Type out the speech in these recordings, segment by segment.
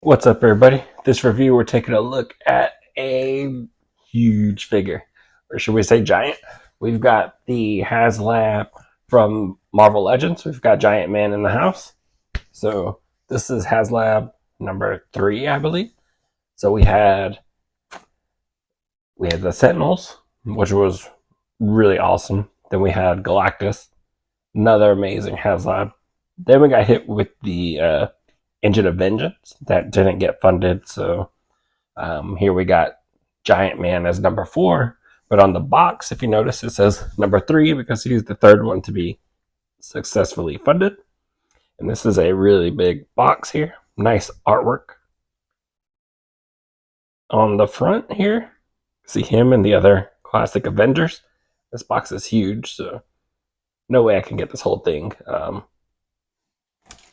What's up, everybody? This review, we're taking a look at a huge figure, or should we say giant? We've got the Haslab from Marvel Legends. We've got Giant Man in the house. So this is Haslab number 3, I believe. So we had the Sentinels, which was really awesome. Then we had Galactus, another amazing Haslab. Then we got hit with the Engine of Vengeance that didn't get funded. So here we got Giant Man as number 4. But on the box, if you notice, it says number 3 because he's the third one to be successfully funded. And this is a really big box here. Nice artwork. On the front here, see him and the other classic Avengers. This box is huge, so no way I can get this whole thing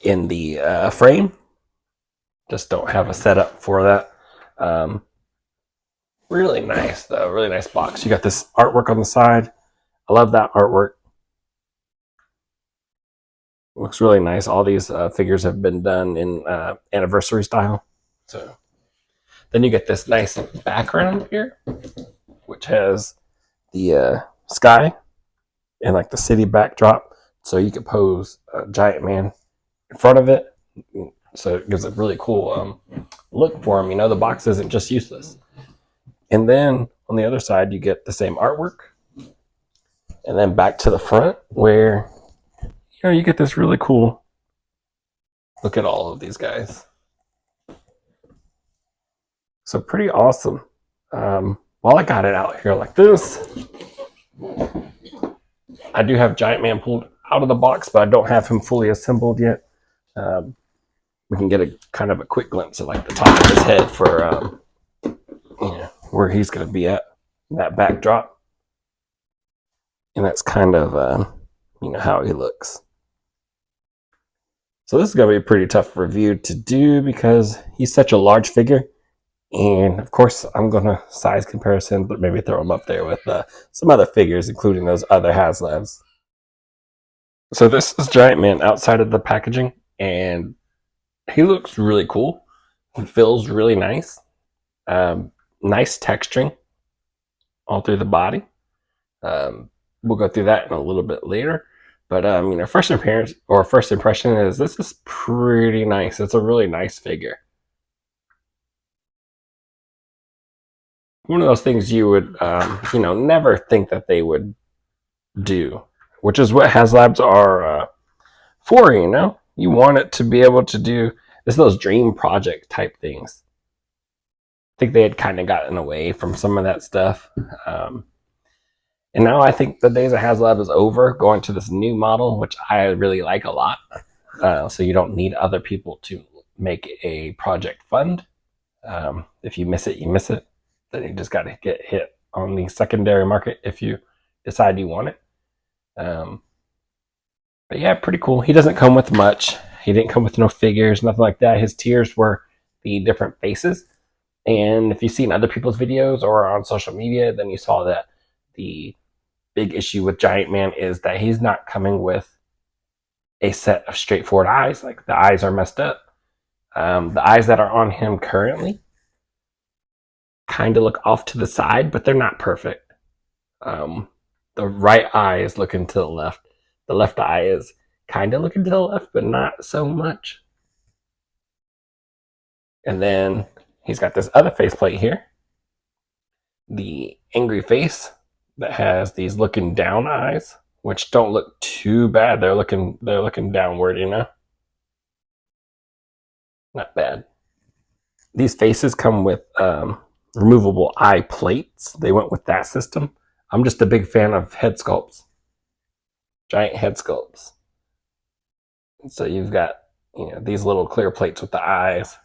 in the frame. Just don't have a setup for that. Really nice, though. Really nice box. You got this artwork on the side. I love that artwork. Looks really nice. All these figures have been done in anniversary style. So then you get this nice background here, which has the sky and like the city backdrop. So you could pose a Giant Man in front of it. So it gives a really cool look for him. You know, the box isn't just useless. And then on the other side, you get the same artwork. And then back to the front where, you get this really cool look at all of these guys. So pretty awesome. While I got it out here like this, I do have Giant Man pulled out of the box, but I don't have him fully assembled yet. We can get a kind of a quick glimpse of like the top of his head for where he's going to be at, that backdrop. And that's kind of how he looks. So this is going to be a pretty tough review to do because he's such a large figure. And of course, I'm going to size comparison, but maybe throw him up there with some other figures, including those other Haslabs. So this is Giant Man outside of the packaging, and he looks really cool. He feels really nice. Nice texturing all through the body. We'll go through that in a little bit later. But first appearance or first impression is this is pretty nice. It's a really nice figure. One of those things you would never think that they would do, which is what Haslabs are for. You want it to be able to do this, those dream project type things. I think they had kind of gotten away from some of that stuff. And now I think the days of Haslab is over, going to this new model, which I really like a lot. So you don't need other people to make a project fund. If you miss it, you miss it. Then you just got to get hit on the secondary market if you decide you want it. But yeah, pretty cool. He doesn't come with much. He didn't come with no figures, nothing like that. His tiers were the different faces. And if you've seen other people's videos or on social media, then you saw that the big issue with Giant Man is that he's not coming with a set of straightforward eyes. Like the eyes are messed up. The eyes that are on him currently kind of look off to the side, but they're not perfect. The right eye is looking to the left. The left eye is kind of looking to the left, but not so much. And then he's got this other faceplate here. The angry face that has these looking down eyes, which don't look too bad. They're looking downward, Not bad. These faces come with removable eye plates. They went with that system. I'm just a big fan of head sculpts. Giant head sculpts. So you've got these little clear plates with the eyes.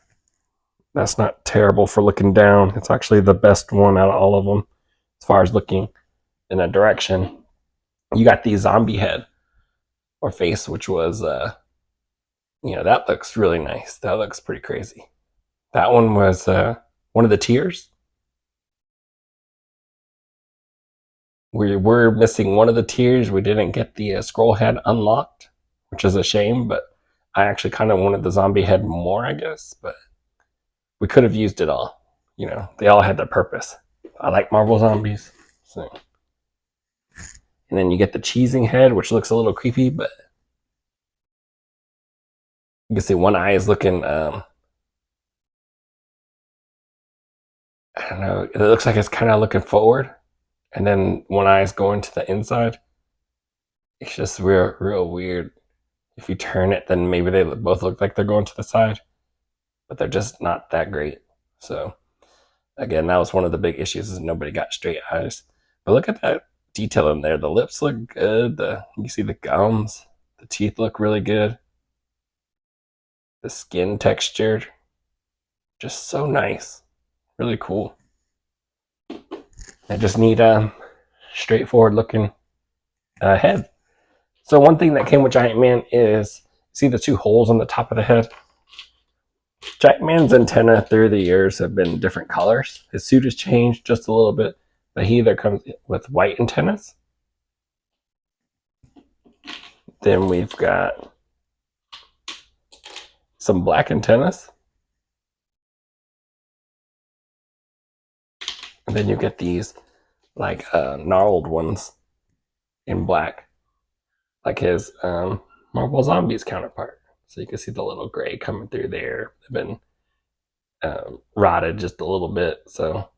That's not terrible for looking down. It's actually the best one out of all of them as far as looking in a direction. You got the zombie head or face, which was that looks really nice. That looks pretty crazy. That one was one of the tiers. We're missing one of the tiers. We didn't get the scroll head unlocked, which is a shame, but I actually kind of wanted the zombie head more, I guess. But we could have used it all. They all had their purpose. I like Marvel Zombies. So. And then you get the cheesing head, which looks a little creepy, but you can see one eye is looking, I don't know, it looks like it's kind of looking forward. And then one eye is going to the inside. It's just real weird. If you turn it, then maybe they both look like they're going to the side, but they're just not that great. So again, that was one of the big issues is nobody got straight eyes. But look at that detail in there. The lips look good. You see the gums. The teeth look really good. The skin texture, just so nice. Really cool. I just need a straightforward looking head. So one thing that came with Giant Man is, see the two holes on the top of the head? Giant Man's antenna through the years have been different colors. His suit has changed just a little bit, but he either comes with white antennas. Then we've got some black antennas. And then you get these like gnarled ones in black, like his Marvel Zombies counterpart. So you can see the little gray coming through there. They've been rotted just a little bit, so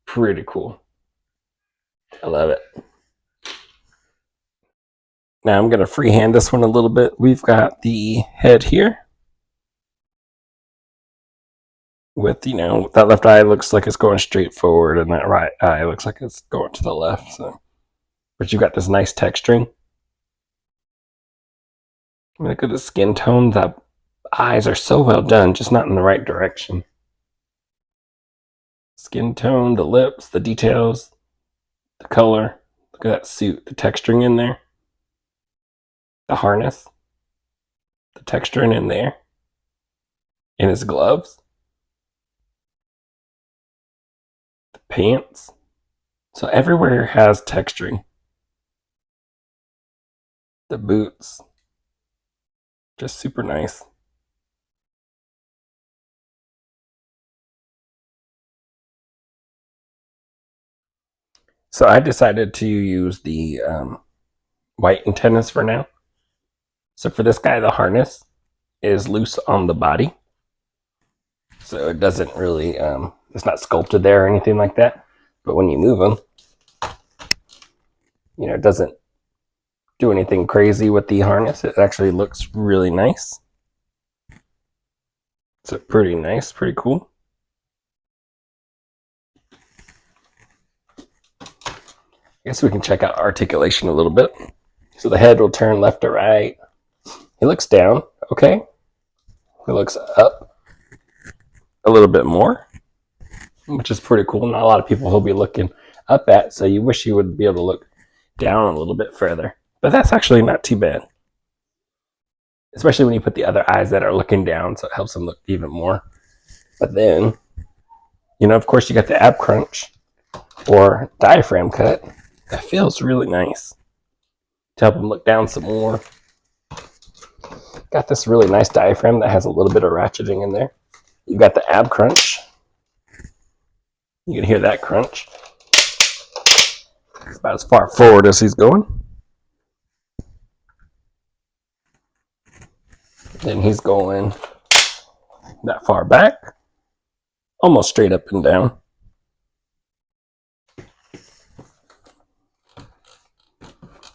pretty cool. I love it. Now I'm going to freehand this one a little bit. We've got the head here with, that left eye looks like it's going straight forward and that right eye looks like it's going to the left. So, but you've got this nice texturing. Look at the skin tone. The eyes are so well done, just not in the right direction. Skin tone, the lips, the details, the color. Look at that suit, the texturing in there. The harness, the texturing in there. In his gloves. The pants. So everywhere has texturing. The boots. Just super nice. So I decided to use the white antennas for now. So for this guy, the harness is loose on the body. So it doesn't really, it's not sculpted there or anything like that. But when you move them, it doesn't do anything crazy with the harness. It actually looks really nice. So pretty nice, pretty cool. I guess we can check out articulation a little bit. So the head will turn left to right. He looks down, okay. He looks up a little bit more, which is pretty cool. Not a lot of people he'll be looking up at, so you wish you would be able to look down a little bit further. But that's actually not too bad. Especially when you put the other eyes that are looking down, so it helps them look even more. But then, of course, you got the ab crunch or diaphragm cut. That feels really nice to help them look down some more. Got this really nice diaphragm that has a little bit of ratcheting in there. You've got the ab crunch. You can hear that crunch. It's about as far forward as he's going. Then he's going that far back, almost straight up and down.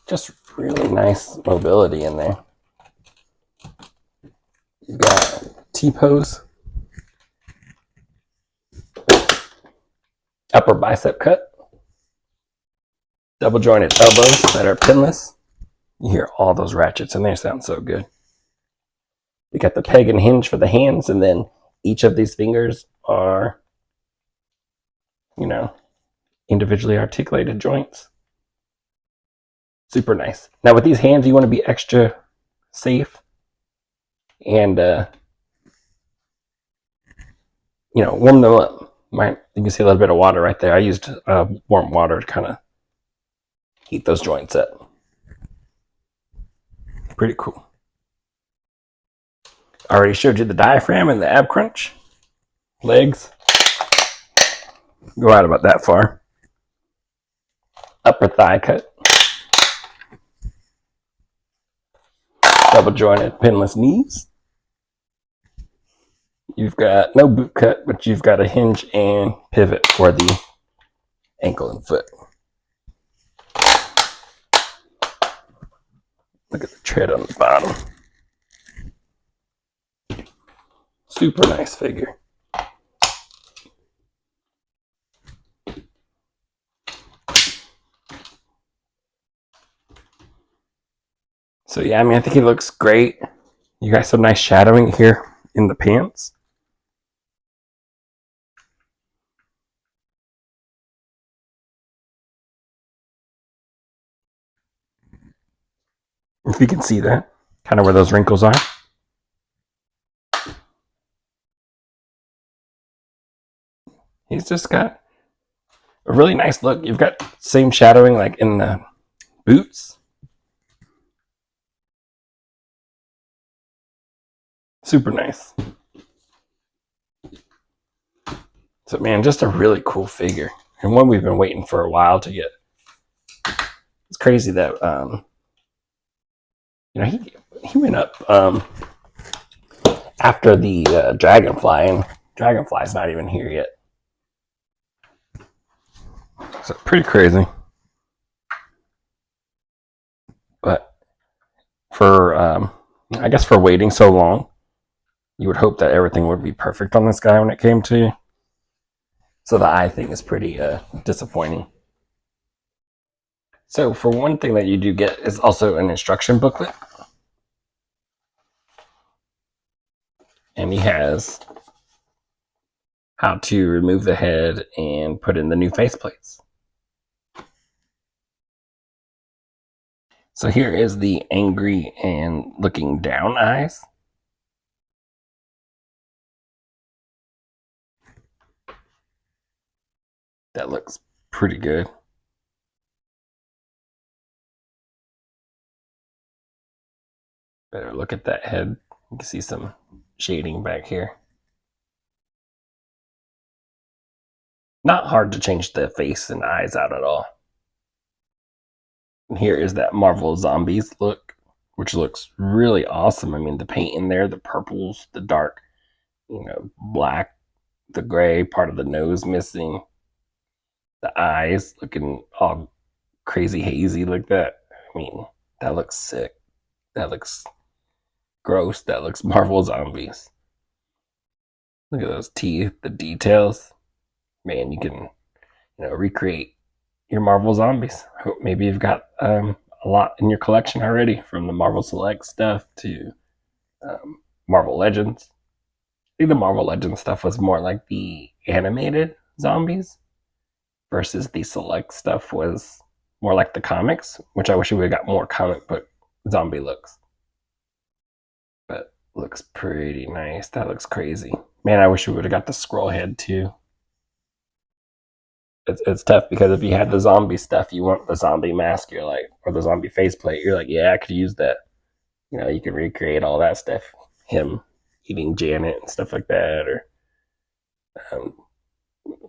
Just really nice mobility in there. You've got T-pose, upper bicep cut, double jointed elbows that are pinless. You hear all those ratchets in there, sound so good. You got the peg and hinge for the hands, and then each of these fingers are, individually articulated joints. Super nice. Now with these hands, you want to be extra safe and, warm them up. You can see a little bit of water right there. I used warm water to kind of heat those joints up. Pretty cool. I already showed you the diaphragm and the ab crunch. Legs go out about that far. Upper thigh cut. Double jointed pinless knees. You've got no boot cut, but you've got a hinge and pivot for the ankle and foot. Look at the tread on the bottom. Super nice figure. So yeah, I mean, I think he looks great. You got some nice shadowing here in the pants. If you can see that, kind of where those wrinkles are. He's just got a really nice look. You've got same shadowing like in the boots. Super nice. So man, just a really cool figure. And one we've been waiting for a while to get. It's crazy that he went up after the Dragonfly, and Dragonfly's not even here yet. So pretty crazy. But for I guess for waiting so long, you would hope that everything would be perfect on this guy when it came to you. So the eye thing is pretty disappointing. So for one thing that you do get is also an instruction booklet. And he has how to remove the head and put in the new faceplates. So here is the angry and looking down eyes. That looks pretty good. Better look at that head. You can see some shading back here. Not hard to change the face and eyes out at all. And here is that Marvel Zombies look, which looks really awesome. I mean, the paint in there, the purples, the dark, black, the gray, part of the nose missing, the eyes looking all crazy hazy like that. I mean, that looks sick. That looks gross. That looks Marvel Zombies. Look at those teeth, the details. Man, you can, recreate your Marvel Zombies. Maybe you've got a lot in your collection already, from the Marvel Select stuff to Marvel Legends. I think the Marvel Legends stuff was more like the animated zombies, versus the Select stuff was more like the comics, which I wish we would have got more comic book zombie looks. But looks pretty nice. That looks crazy. Man, I wish we would have got the scroll head too. It's tough because if you had the zombie stuff, you want the zombie mask, you're like, or the zombie faceplate, you're like, yeah, I could use that. You can recreate all that stuff. Him eating Janet and stuff like that, or um,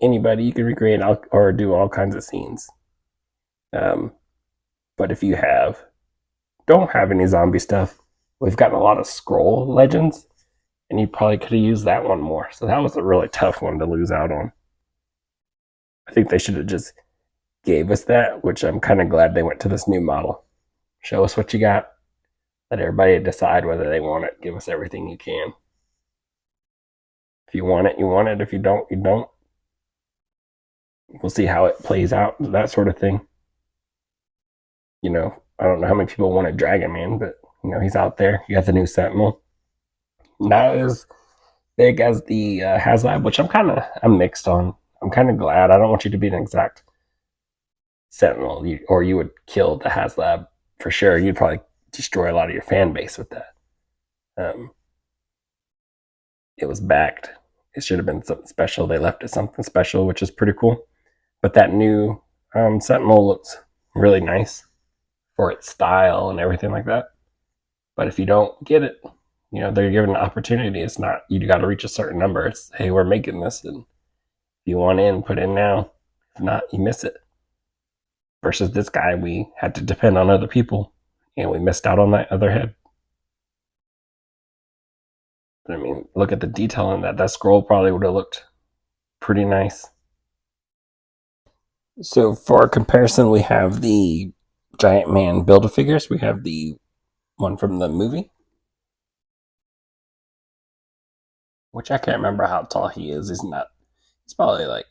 anybody, you can recreate or do all kinds of scenes. But if you don't have any zombie stuff, we've gotten a lot of scroll legends, and you probably could have used that one more. So that was a really tough one to lose out on. I think they should have just gave us that, which I'm kind of glad they went to this new model. Show us what you got. Let everybody decide whether they want it. Give us everything you can. If you want it, you want it. If you don't, you don't. We'll see how it plays out, that sort of thing. I don't know how many people wanted Dragon Man, but he's out there. You got the new Sentinel. Not as big as the Haslab, which I'm mixed on. I'm kind of glad. I don't want you to be an exact Sentinel, or you would kill the Haslab for sure. You'd probably destroy a lot of your fan base with that. It was backed. It should have been something special. They left it something special, which is pretty cool. But that new Sentinel looks really nice for its style and everything like that. But if you don't get it, they're given an opportunity. It's not you got to reach a certain number. It's hey, we're making this, and if you want in, put in now. If not, you miss it. Versus this guy, we had to depend on other people, and we missed out on that other head. But I mean, look at the detail in that. That scroll probably would have looked pretty nice. So for comparison, we have the Giant Man Build-A-Figures. We have the one from the movie, which I can't remember how tall he is. He's not. He's probably like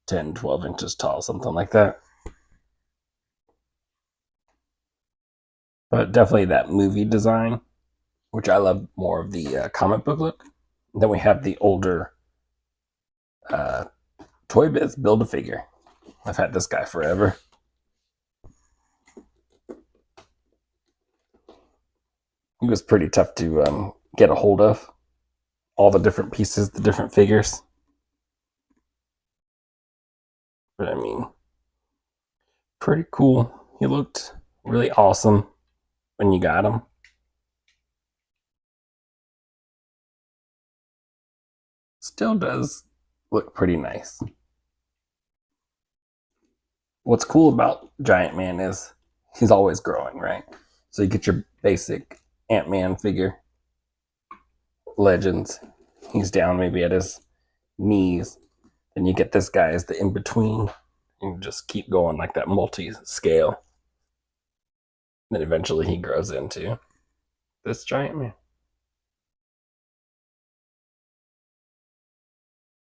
10, 12 inches tall, something like that. But definitely that movie design, which I love more of the comic book look. Then we have the older uh, Toy Biz Build-A-Figure. I've had this guy forever. He was pretty tough to get a hold of. All the different pieces, the different figures. But I mean, pretty cool. He looked really awesome when you got him. Still does look pretty nice. What's cool about Giant Man is he's always growing, right? So you get your basic Ant-Man figure, Legends. He's down maybe at his knees. And you get this guy as the in-between. And just keep going like that multi-scale. Then eventually he grows into this Giant Man.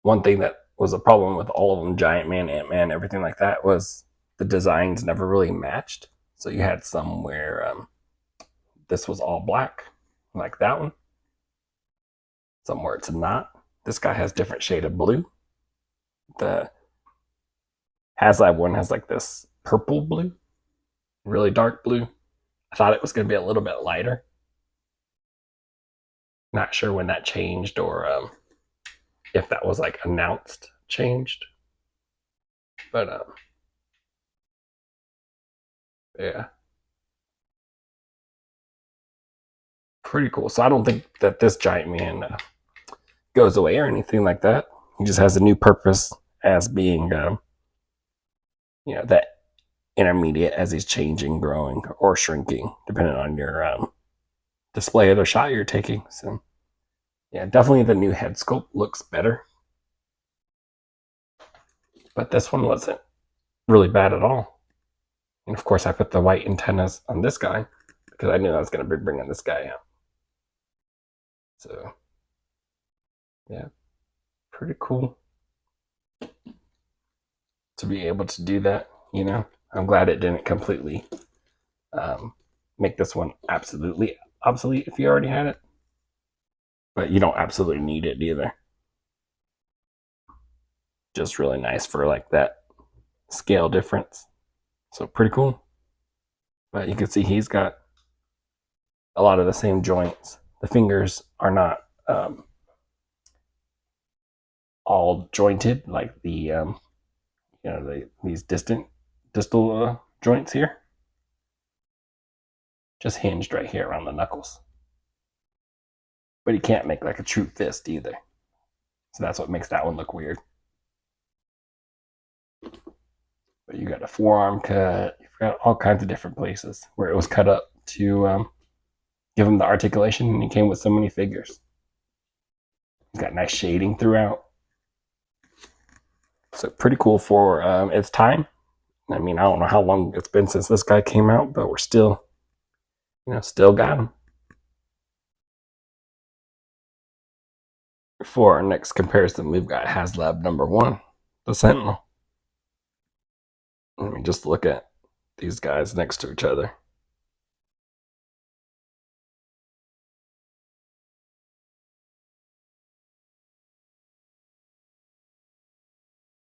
One thing that was a problem with all of them, Giant Man, Ant-Man, everything like that, was the designs never really matched. So you had some where this was all black, like that one. Somewhere it's not. This guy has different shade of blue. The Haslab one has like this purple blue, really dark blue. I thought it was going to be a little bit lighter. Not sure when that changed or if that was like announced changed. But yeah, pretty cool. So I don't think that this Giant Man goes away or anything like that. He just has a new purpose as being, that intermediate as he's changing, growing, or shrinking, depending on your display of the shot you're taking. So, yeah, definitely the new head sculpt looks better. But this one wasn't really bad at all. And of course, I put the white antennas on this guy because I knew I was going to be bringing this guy out. So, yeah, pretty cool to be able to do that. I'm glad it didn't completely make this one absolutely obsolete if you already had it. But you don't absolutely need it either. Just really nice for like that scale difference. So pretty cool. But you can see he's got a lot of the same joints. The fingers are not all jointed like these distal joints here. Just hinged right here around the knuckles. But he can't make like a true fist either. So that's what makes that one look weird. But you got a forearm cut. You've got all kinds of different places where it was cut up to give him the articulation, and he came with so many figures. He's got nice shading throughout. So pretty cool for its time. I mean, I don't know how long it's been since this guy came out, but we're still got him. For our next comparison, we've got Haslab number 1, the Sentinel. Let me just look at these guys next to each other.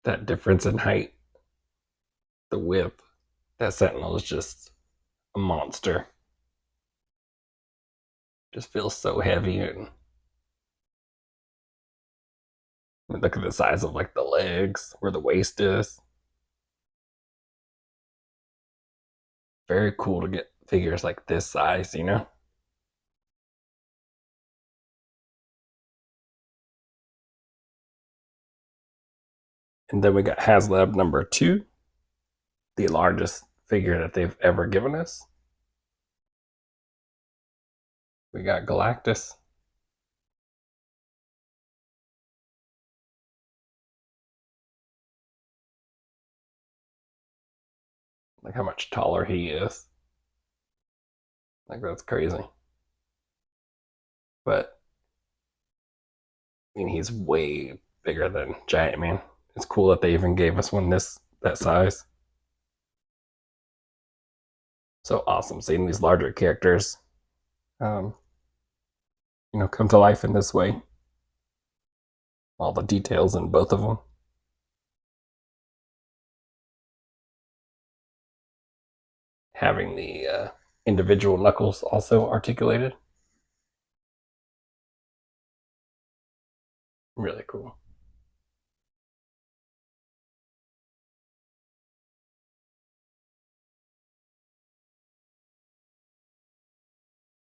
That difference in height, the width, that Sentinel is just a monster. Just feels so heavy, and look at the size of like the legs, where the waist is. Very cool to get figures like this size. And then we got Haslab number 2, the largest figure that they've ever given us. We got Galactus. Like how much taller he is. Like that's crazy. But I mean, he's way bigger than Giant Man. It's cool that they even gave us one that size. So awesome seeing these larger characters, um, come to life in this way. All the details in both of them. Having the individual knuckles also articulated. Really cool.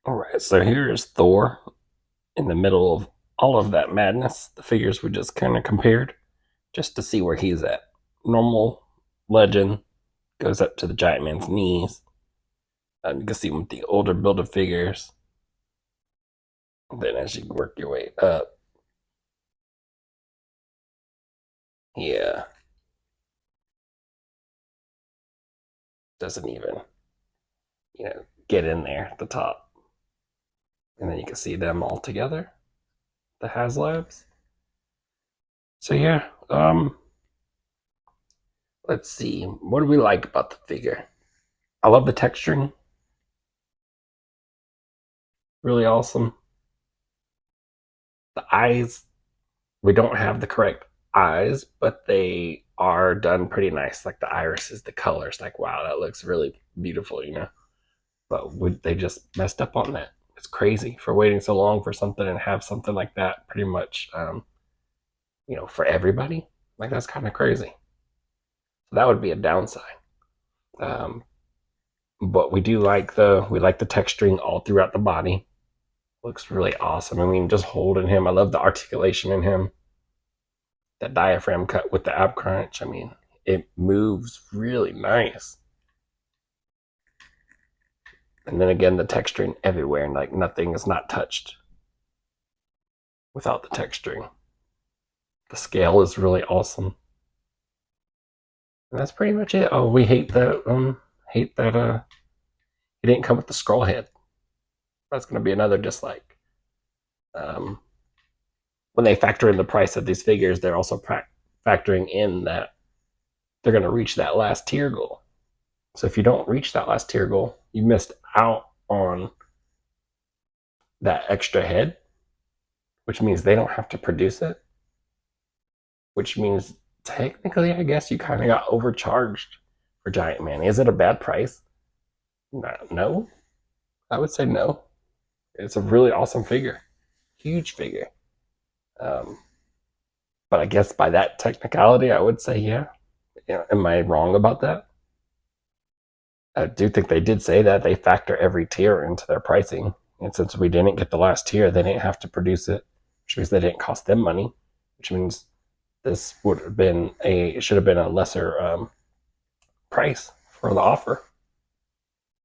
All right, so here is Thor in the middle of all of that madness. The figures we just kind of compared just to see where he's at. Normal legend goes up to the giant man's knees. You can see him with the older builder figures. Then as you work your way up, yeah, doesn't even, get in there at the top. And then you can see them all together, the Haslabs. So yeah, let's see. What do we like about the figure? I love the texturing. Really awesome. The eyes, we don't have the correct eyes, but they are done pretty nice. Like the irises, the colors, like wow, that looks really beautiful. But they just messed up on that. It's crazy for waiting so long for something and have something like that pretty much, for everybody. Like that's kind of crazy. So that would be a downside. Um, but we like the texturing all throughout the body. Looks really awesome. I mean, just holding him, I love the articulation in him. That diaphragm cut with the ab crunch. I mean, it moves really nice. And then again, the texturing everywhere, and like nothing is not touched without the texturing. The scale is really awesome. And that's pretty much it. Oh, we hate that it didn't come with the scroll head. That's gonna be another dislike. Um when they factor in the price of these figures, they're also factoring in that they're gonna reach that last tier goal. So if you don't reach that last tier goal, you missed out on that extra head, which means they don't have to produce it, which means technically, I guess you kind of got overcharged for Giant Man. Is it a bad price? No. I would say no. It's a really awesome figure, huge figure. Um, but I guess by that technicality, I would say yeah. Am I wrong about that? I do think they did say that they factor every tier into their pricing. And since we didn't get the last tier, they didn't have to produce it, which means they didn't cost them money, which means this would have been it should have been a lesser price for the offer.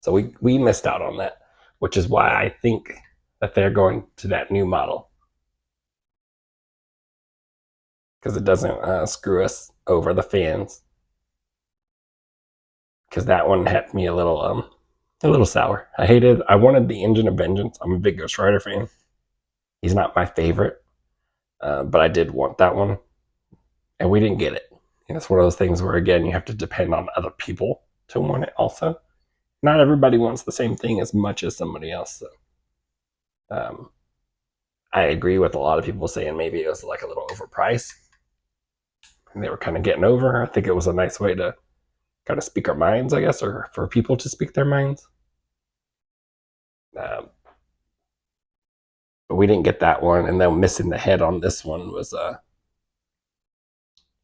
So we missed out on that, which is why I think that they're going to that new model because it doesn't screw us over the fans. Because that one had me a little sour. I wanted the Engine of Vengeance. I'm a big Ghost Rider fan. He's not my favorite, but I did want that one, and we didn't get it. And it's one of those things where again you have to depend on other people to want it. Also, not everybody wants the same thing as much as somebody else. So, um, I agree with a lot of people saying maybe it was like a little overpriced, and they were kind of getting over. I think it was a nice way to kind of speak our minds, I guess, or for people to speak their minds. Um, but we didn't get that one, and then missing the head on this one was,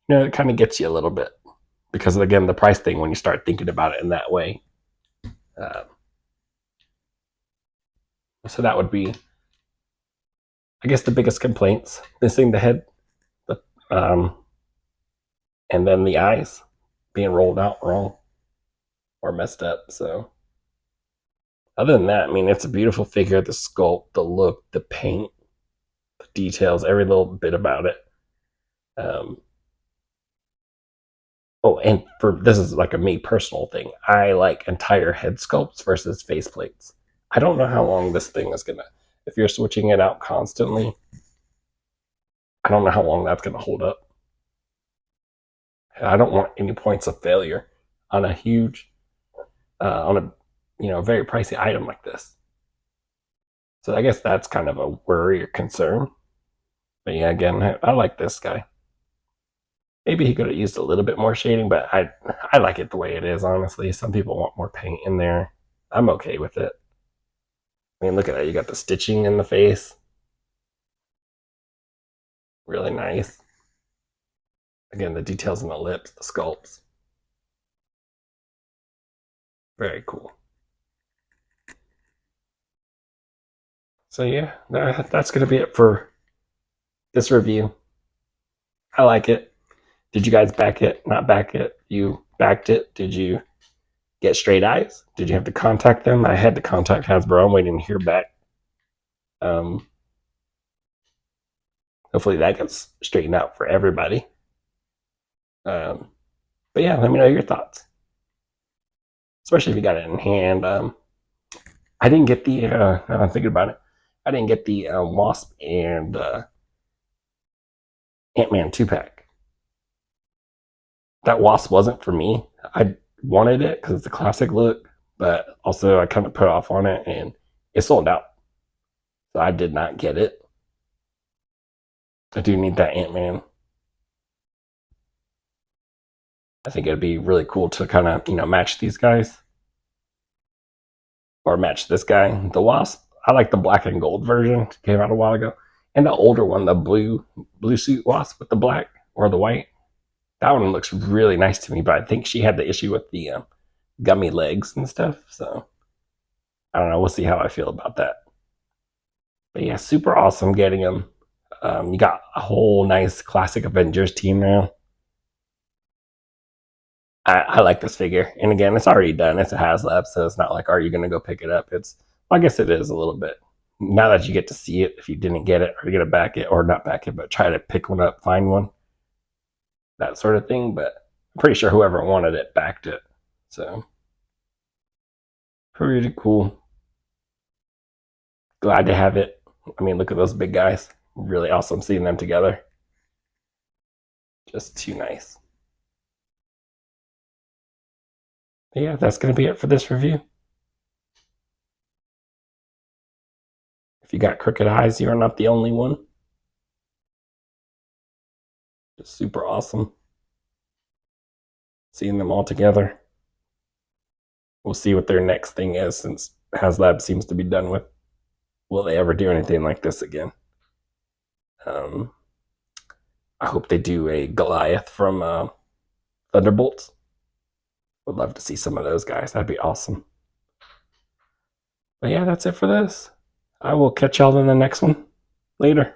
it kind of gets you a little bit because again, the price thing when you start thinking about it in that way. Um, so that would be, I guess, the biggest complaints: missing the head, the and then the eyes being rolled out wrong or messed up. So other than that, I mean, it's a beautiful figure. The sculpt, the look, the paint, the details, every little bit about it. Um, oh, and for this is like a me personal thing. I like entire head sculpts versus face plates. I don't know how long this thing is gonna. If you're switching it out constantly, I don't know how long that's gonna hold up. I don't want any points of failure on a huge, on a very pricey item like this. So I guess that's kind of a worry or concern. But yeah, again, I like this guy. Maybe he could have used a little bit more shading, but I like it the way it is. Honestly, some people want more paint in there. I'm okay with it. I mean, look at that. You got the stitching in the face. Really nice. Again, the details in the lips, the sculpts. Very cool. So yeah, that's gonna be it for this review. I like it. Did you guys back it? Not back it. You backed it. Did you get straight eyes? Did you have to contact them? I had to contact Hasbro. I'm waiting to hear back. Um, Hopefully that gets straightened out for everybody. Um, but yeah, let me know your thoughts, especially if you got it in hand. I didn't get the. I'm thinking about it. I didn't get the Wasp and Ant-Man 2-pack. That Wasp wasn't for me. I wanted it because it's a classic look, but also I kind of put off on it and it sold out. So I did not get it. I do need that Ant-Man. I think it'd be really cool to kind of, match these guys or match this guy. The Wasp, I like the black and gold version. Came out a while ago. And the older one, the blue suit Wasp with the black or the white. That one looks really nice to me, but I think she had the issue with the gummy legs and stuff. So I don't know. We'll see how I feel about that. But yeah, super awesome getting them. You got a whole nice classic Avengers team now. I like this figure. And again, it's already done. It's a Haslab, so it's not like, are you going to go pick it up? Well, I guess it is a little bit. Now that you get to see it, if you didn't get it, or you're going to back it, or not back it, but try to pick one up, find one, that sort of thing. But I'm pretty sure whoever wanted it backed it. So, pretty cool. Glad to have it. I mean, look at those big guys. Really awesome seeing them together. Just too nice. But yeah, that's going to be it for this review. If you got crooked eyes, you're not the only one. Just super awesome. Seeing them all together. We'll see what their next thing is since Haslab seems to be done with. Will they ever do anything like this again? I hope they do a Goliath from Thunderbolts. Would love to see some of those guys. That'd be awesome. But yeah, that's it for this. I will catch y'all in the next one. Later.